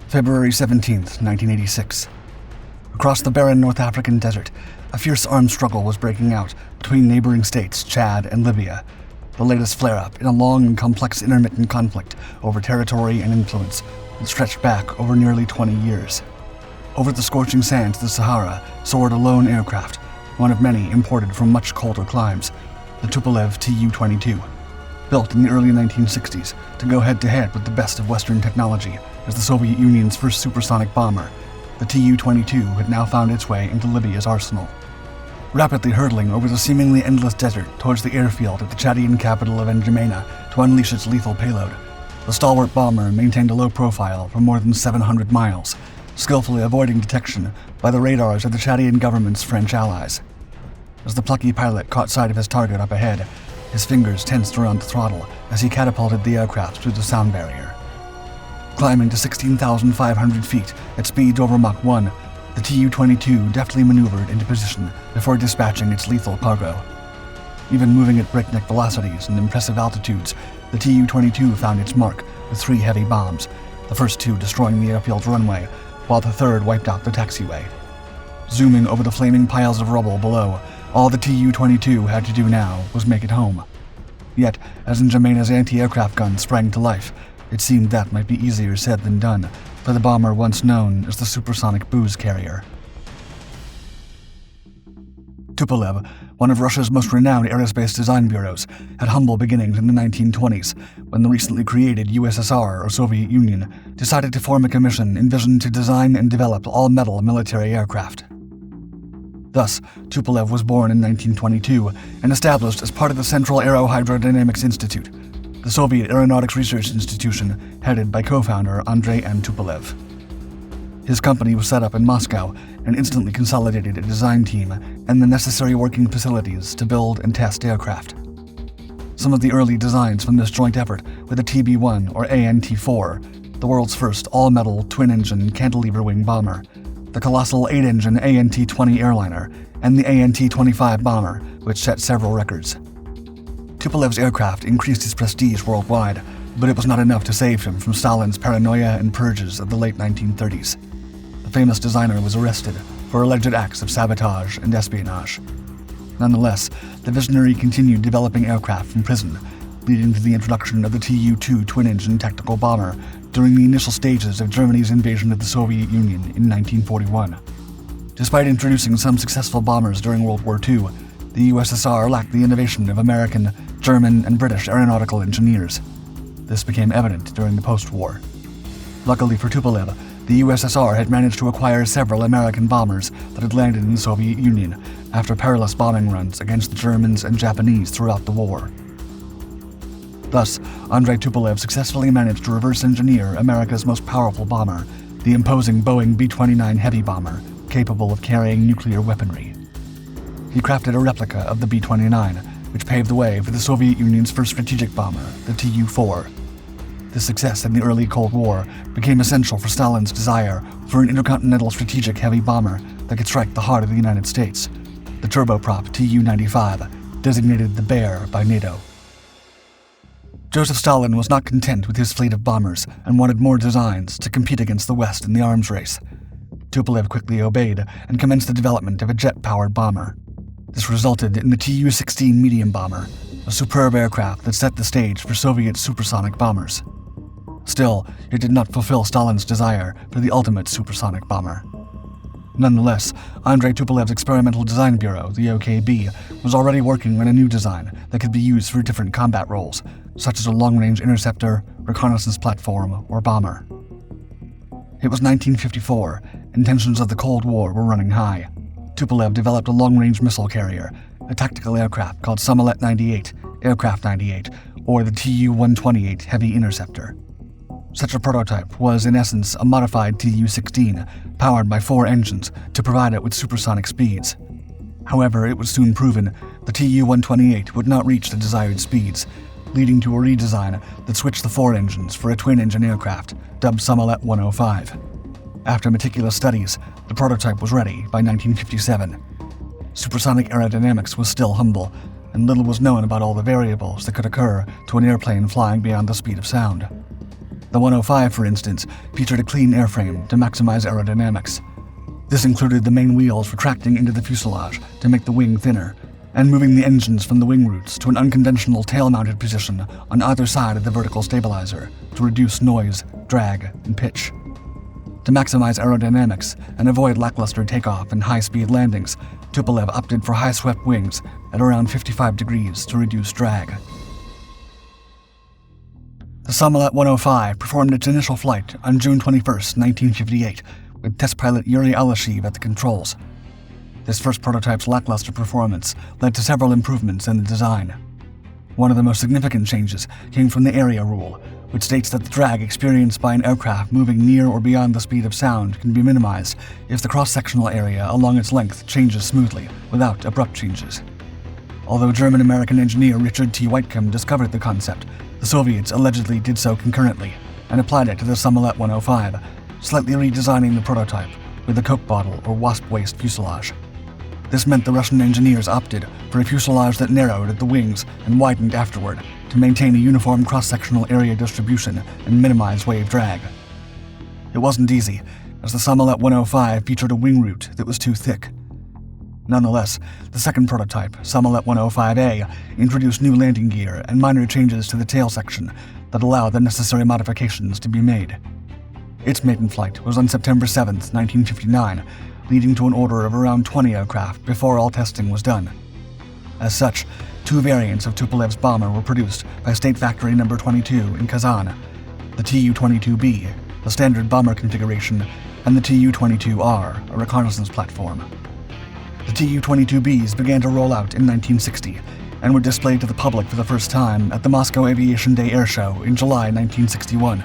February 17, 1986. Across the barren North African desert, a fierce armed struggle was breaking out between neighboring states Chad and Libya, the latest flare-up in a long and complex intermittent conflict over territory and influence that stretched back over nearly 20 years. Over the scorching sands of the Sahara soared a lone aircraft, one of many imported from much colder climes, the Tupolev Tu-22. Built in the early 1960s to go head-to-head with the best of Western technology as the Soviet Union's first supersonic bomber, the Tu-22 had now found its way into Libya's arsenal. Rapidly hurtling over the seemingly endless desert towards the airfield at the Chadian capital of N'Djamena to unleash its lethal payload, the stalwart bomber maintained a low profile for more than 700 miles, skillfully avoiding detection by the radars of the Chadian government's French allies. As the plucky pilot caught sight of his target up ahead, his fingers tensed around the throttle as he catapulted the aircraft through the sound barrier. Climbing to 16,500 feet at speeds over Mach 1, the Tu-22 deftly maneuvered into position before dispatching its lethal cargo. Even moving at breakneck velocities and impressive altitudes, the Tu-22 found its mark with 3 heavy bombs, the first 2 destroying the airfield's runway, while the third wiped out the taxiway. Zooming over the flaming piles of rubble below, all the Tu-22 had to do now was make it home. Yet, as N'Djamena's anti-aircraft guns sprang to life, it seemed that might be easier said than done for the bomber once known as the supersonic booze carrier. Tupolev, one of Russia's most renowned aerospace design bureaus, had humble beginnings in the 1920s when the recently created USSR, or Soviet Union, decided to form a commission envisioned to design and develop all-metal military aircraft. Thus, Tupolev was born in 1922 and established as part of the Central Aerohydrodynamics Institute, the Soviet Aeronautics Research Institution headed by co-founder Andrei M. Tupolev. His company was set up in Moscow and instantly consolidated a design team and the necessary working facilities to build and test aircraft. Some of the early designs from this joint effort were the TB-1 or ANT-4, the world's first all-metal twin-engine cantilever-wing bomber, the colossal 8-engine ANT-20 airliner, and the ANT-25 bomber, which set several records. Tupolev's aircraft increased his prestige worldwide, but it was not enough to save him from Stalin's paranoia and purges of the late 1930s. The famous designer was arrested for alleged acts of sabotage and espionage. Nonetheless, the visionary continued developing aircraft from prison, leading to the introduction of the Tu-2 twin-engine tactical bomber during the initial stages of Germany's invasion of the Soviet Union in 1941. Despite introducing some successful bombers during World War II, the USSR lacked the innovation of American, German, and British aeronautical engineers. This became evident during the post-war. Luckily for Tupolev, the USSR had managed to acquire several American bombers that had landed in the Soviet Union after perilous bombing runs against the Germans and Japanese throughout the war. Thus, Andrei Tupolev successfully managed to reverse-engineer America's most powerful bomber, the imposing Boeing B-29 heavy bomber, capable of carrying nuclear weaponry. He crafted a replica of the B-29, which paved the way for the Soviet Union's first strategic bomber, the Tu-4. This success in the early Cold War became essential for Stalin's desire for an intercontinental strategic heavy bomber that could strike the heart of the United States, the turboprop Tu-95, designated the Bear by NATO. Joseph Stalin was not content with his fleet of bombers and wanted more designs to compete against the West in the arms race. Tupolev quickly obeyed and commenced the development of a jet-powered bomber. This resulted in the Tu-16 medium bomber, a superb aircraft that set the stage for Soviet supersonic bombers. Still, it did not fulfill Stalin's desire for the ultimate supersonic bomber. Nonetheless, Andrei Tupolev's experimental design bureau, the OKB, was already working on a new design that could be used for different combat roles, such as a long-range interceptor, reconnaissance platform, or bomber. It was 1954, and tensions of the Cold War were running high. Tupolev developed a long-range missile carrier, a tactical aircraft called Samolet 98, Aircraft 98, or the Tu-128 Heavy Interceptor. Such a prototype was, in essence, a modified Tu-16, powered by 4 engines to provide it with supersonic speeds. However, it was soon proven the Tu-128 would not reach the desired speeds, leading to a redesign that switched the 4 engines for a twin-engine aircraft, dubbed Samolet 105. After meticulous studies, the prototype was ready by 1957. Supersonic aerodynamics was still humble, and little was known about all the variables that could occur to an airplane flying beyond the speed of sound. The 105, for instance, featured a clean airframe to maximize aerodynamics. This included the main wheels retracting into the fuselage to make the wing thinner, and moving the engines from the wing roots to an unconventional tail-mounted position on either side of the vertical stabilizer to reduce noise, drag, and pitch. To maximize aerodynamics and avoid lackluster takeoff and high-speed landings, Tupolev opted for high-swept wings at around 55 degrees to reduce drag. The Samolet 105 performed its initial flight on June 21, 1958, with test pilot Yuri Alashev at the controls. This first prototype's lackluster performance led to several improvements in the design. One of the most significant changes came from the area rule, which states that the drag experienced by an aircraft moving near or beyond the speed of sound can be minimized if the cross-sectional area along its length changes smoothly, without abrupt changes. Although German-American engineer Richard T. Whitcomb discovered the concept, the Soviets allegedly did so concurrently and applied it to the Samolet 105, slightly redesigning the prototype with a Coke bottle or wasp waist fuselage. This meant the Russian engineers opted for a fuselage that narrowed at the wings and widened afterward to maintain a uniform cross-sectional area distribution and minimize wave drag. It wasn't easy, as the Samolet 105 featured a wing root that was too thick. Nonetheless, the second prototype, Samolet 105A, introduced new landing gear and minor changes to the tail section that allowed the necessary modifications to be made. Its maiden flight was on September 7, 1959, leading to an order of around 20 aircraft before all testing was done. As such, two variants of Tupolev's bomber were produced by State Factory No. 22 in Kazan, the Tu-22B, the standard bomber configuration, and the Tu-22R, a reconnaissance platform. The Tu-22Bs began to roll out in 1960 and were displayed to the public for the first time at the Moscow Aviation Day Air Show in July 1961.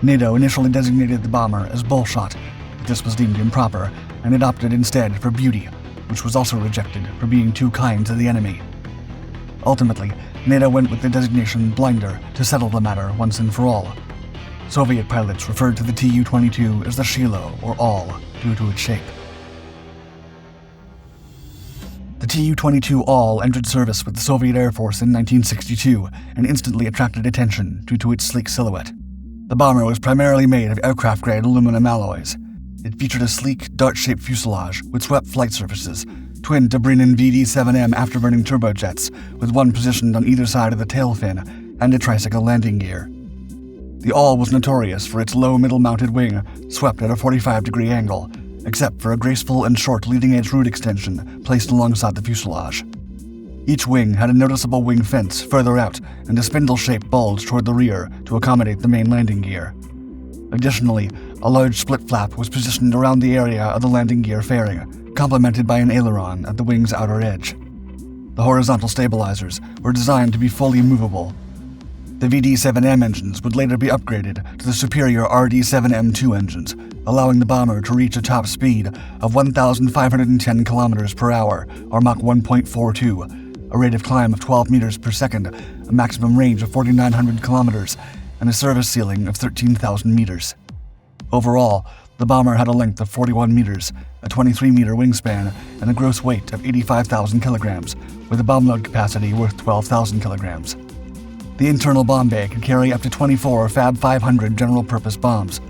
NATO initially designated the bomber as Bullshot, but this was deemed improper, and it opted instead for Beauty, which was also rejected for being too kind to the enemy. Ultimately, NATO went with the designation Blinder to settle the matter once and for all. Soviet pilots referred to the Tu-22 as the Shilo, or All, due to its shape. The Tu-22 All entered service with the Soviet Air Force in 1962 and instantly attracted attention due to its sleek silhouette. The bomber was primarily made of aircraft-grade aluminum alloys. It featured a sleek, dart-shaped fuselage with swept flight surfaces, twin Dobrynin VD-7M afterburning turbojets with one positioned on either side of the tail fin, and a tricycle landing gear. The All was notorious for its low middle-mounted wing, swept at a 45-degree angle, except for a graceful and short leading-edge root extension placed alongside the fuselage. Each wing had a noticeable wing fence further out and a spindle-shaped bulge toward the rear to accommodate the main landing gear. Additionally, a large split flap was positioned around the area of the landing gear fairing, complemented by an aileron at the wing's outer edge. The horizontal stabilizers were designed to be fully movable. The VD-7M engines would later be upgraded to the superior RD-7M2 engines, allowing the bomber to reach a top speed of 1,510 km per hour, or Mach 1.42, a rate of climb of 12 meters per second, a maximum range of 4,900 kilometers, and a service ceiling of 13,000 meters. Overall, the bomber had a length of 41 meters, a 23-meter wingspan, and a gross weight of 85,000 kilograms, with a bomb load capacity worth 12,000 kilograms. The internal bomb bay could carry up to 24 Fab 500 general-purpose bombs.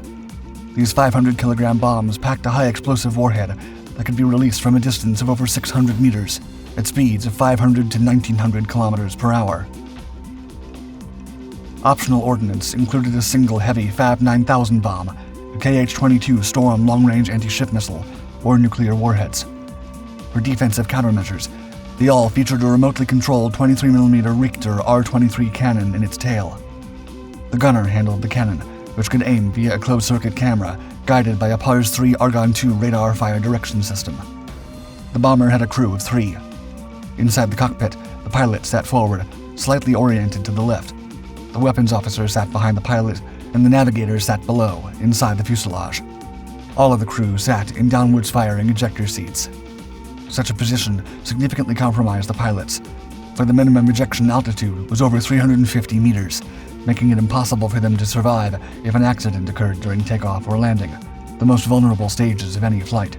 These 500-kilogram bombs packed a high-explosive warhead that could be released from a distance of over 600 meters, at speeds of 500 to 1,900 kilometers per hour. Optional ordnance included a single heavy Fab 9000 bomb, a KH-22 Storm long-range anti-ship missile, or nuclear warheads. For defensive countermeasures, the All featured a remotely controlled 23mm Richter R-23 cannon in its tail. The gunner handled the cannon, which could aim via a closed-circuit camera guided by a Pars 3 Argon 2 radar fire direction system. The bomber had a crew of 3. Inside the cockpit, the pilot sat forward, slightly oriented to the left. The weapons officer sat behind the pilot, and the navigator sat below, inside the fuselage. All of the crew sat in downwards firing ejector seats. Such a position significantly compromised the pilots, for the minimum ejection altitude was over 350 meters, making it impossible for them to survive if an accident occurred during takeoff or landing, the most vulnerable stages of any flight.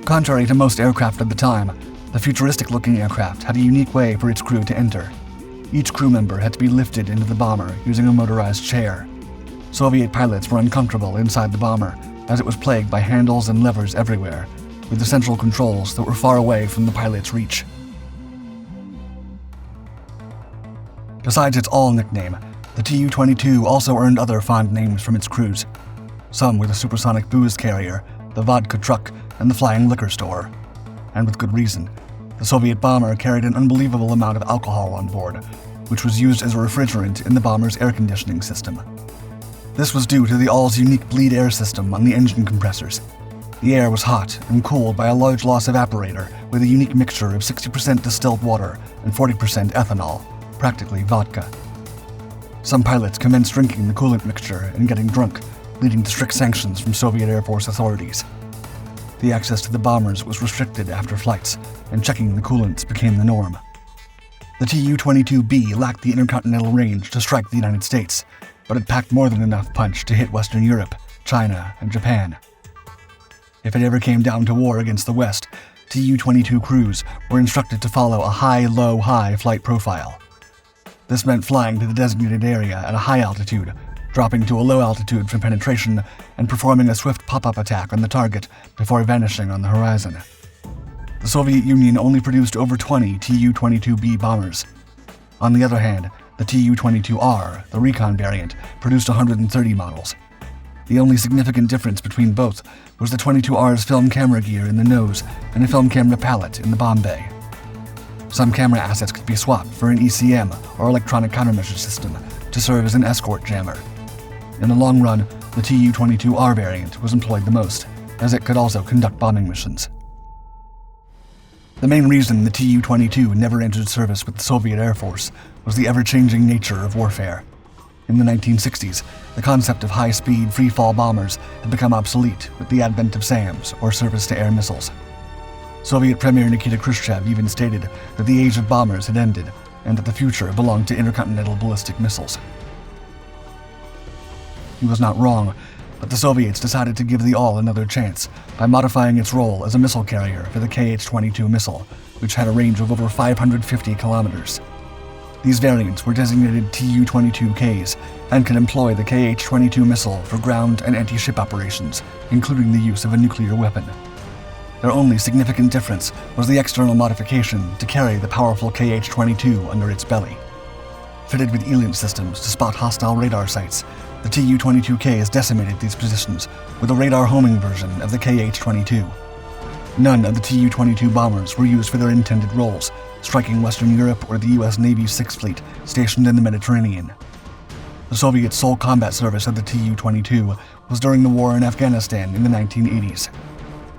Contrary to most aircraft at the time, the futuristic-looking aircraft had a unique way for its crew to enter. Each crew member had to be lifted into the bomber using a motorized chair. Soviet pilots were uncomfortable inside the bomber, as it was plagued by handles and levers everywhere, with the central controls that were far away from the pilot's reach. Besides its all nickname, the Tu-22 also earned other fond names from its crews. Some were the supersonic booze carrier, the vodka truck, and the flying liquor store. And with good reason. The Soviet bomber carried an unbelievable amount of alcohol on board, which was used as a refrigerant in the bomber's air conditioning system. This was due to the All's unique bleed air system on the engine compressors. The air was hot and cooled by a large loss evaporator with a unique mixture of 60% distilled water and 40% ethanol, practically vodka. Some pilots commenced drinking the coolant mixture and getting drunk, leading to strict sanctions from Soviet Air Force authorities. The access to the bombers was restricted after flights, and checking the coolants became the norm. The Tu-22B lacked the intercontinental range to strike the United States, but it packed more than enough punch to hit Western Europe, China, and Japan. If it ever came down to war against the West, Tu-22 crews were instructed to follow a high-low-high flight profile. This meant flying to the designated area at a high altitude, dropping to a low altitude for penetration, and performing a swift pop-up attack on the target before vanishing on the horizon. The Soviet Union only produced over 20 Tu-22B bombers. On the other hand, the Tu-22R, the recon variant, produced 130 models. The only significant difference between both was the 22R's film camera gear in the nose and a film camera pallet in the bomb bay. Some camera assets could be swapped for an ECM, or electronic countermeasure system, to serve as an escort jammer. In the long run, the Tu-22R variant was employed the most, as it could also conduct bombing missions. The main reason the Tu-22 never entered service with the Soviet Air Force was the ever-changing nature of warfare. In the 1960s, the concept of high-speed, free-fall bombers had become obsolete with the advent of SAMs, or surface-to-air missiles. Soviet Premier Nikita Khrushchev even stated that the age of bombers had ended, and that the future belonged to intercontinental ballistic missiles. He was not wrong, but the Soviets decided to give the All another chance by modifying its role as a missile carrier for the Kh-22 missile, which had a range of over 550 kilometers. These variants were designated Tu-22Ks and could employ the Kh-22 missile for ground and anti-ship operations, including the use of a nuclear weapon. Their only significant difference was the external modification to carry the powerful Kh-22 under its belly. Fitted with ELINT systems to spot hostile radar sites, the Tu-22Ks decimated these positions with a radar homing version of the Kh-22. None of the Tu-22 bombers were used for their intended roles, striking Western Europe or the U.S. Navy's Sixth Fleet stationed in the Mediterranean. The Soviet sole combat service of the Tu-22 was during the war in Afghanistan in the 1980s.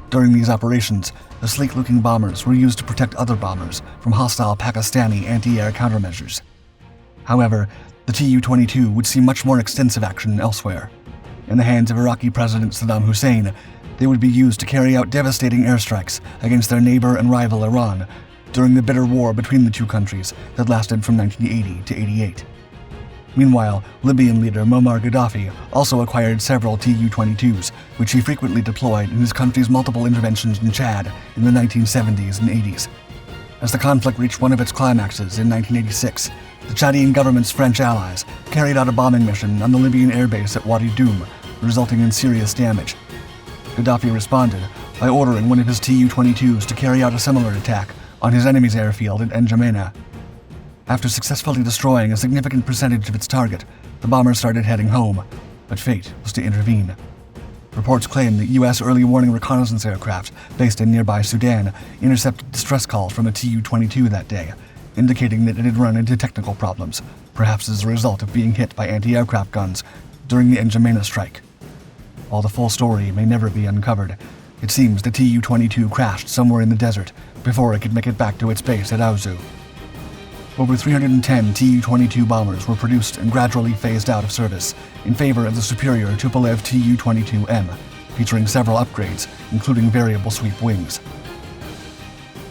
During these operations, the sleek-looking bombers were used to protect other bombers from hostile Pakistani anti-air countermeasures. However, the Tu-22 would see much more extensive action elsewhere. In the hands of Iraqi President Saddam Hussein, they would be used to carry out devastating airstrikes against their neighbor and rival Iran during the bitter war between the two countries that lasted from 1980 to 88. Meanwhile, Libyan leader Muammar Gaddafi also acquired several Tu-22s, which he frequently deployed in his country's multiple interventions in Chad in the 1970s and 80s. As the conflict reached one of its climaxes in 1986, the Chadian government's French allies carried out a bombing mission on the Libyan airbase at Wadi Doum, resulting in serious damage. Gaddafi responded by ordering one of his Tu-22s to carry out a similar attack on his enemy's airfield at N'Djamena. After successfully destroying a significant percentage of its target, the bombers started heading home, but fate was to intervene. Reports claim that U.S. early warning reconnaissance aircraft based in nearby Sudan intercepted distress calls from a Tu-22 that day, indicating that it had run into technical problems, perhaps as a result of being hit by anti-aircraft guns during the N'Djamena strike. While the full story may never be uncovered, it seems the Tu-22 crashed somewhere in the desert before it could make it back to its base at Auzu. Over 310 Tu-22 bombers were produced and gradually phased out of service in favor of the superior Tupolev Tu-22M, featuring several upgrades, including variable sweep wings.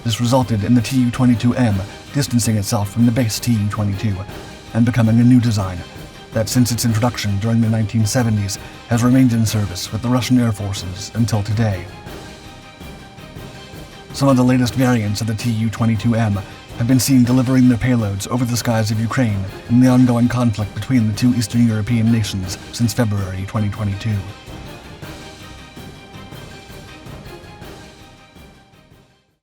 This resulted in the Tu-22M distancing itself from the base Tu-22 and becoming a new design that, since its introduction during the 1970s, has remained in service with the Russian Air Forces until today. Some of the latest variants of the Tu-22M have been seen delivering their payloads over the skies of Ukraine in the ongoing conflict between the two Eastern European nations since February 2022.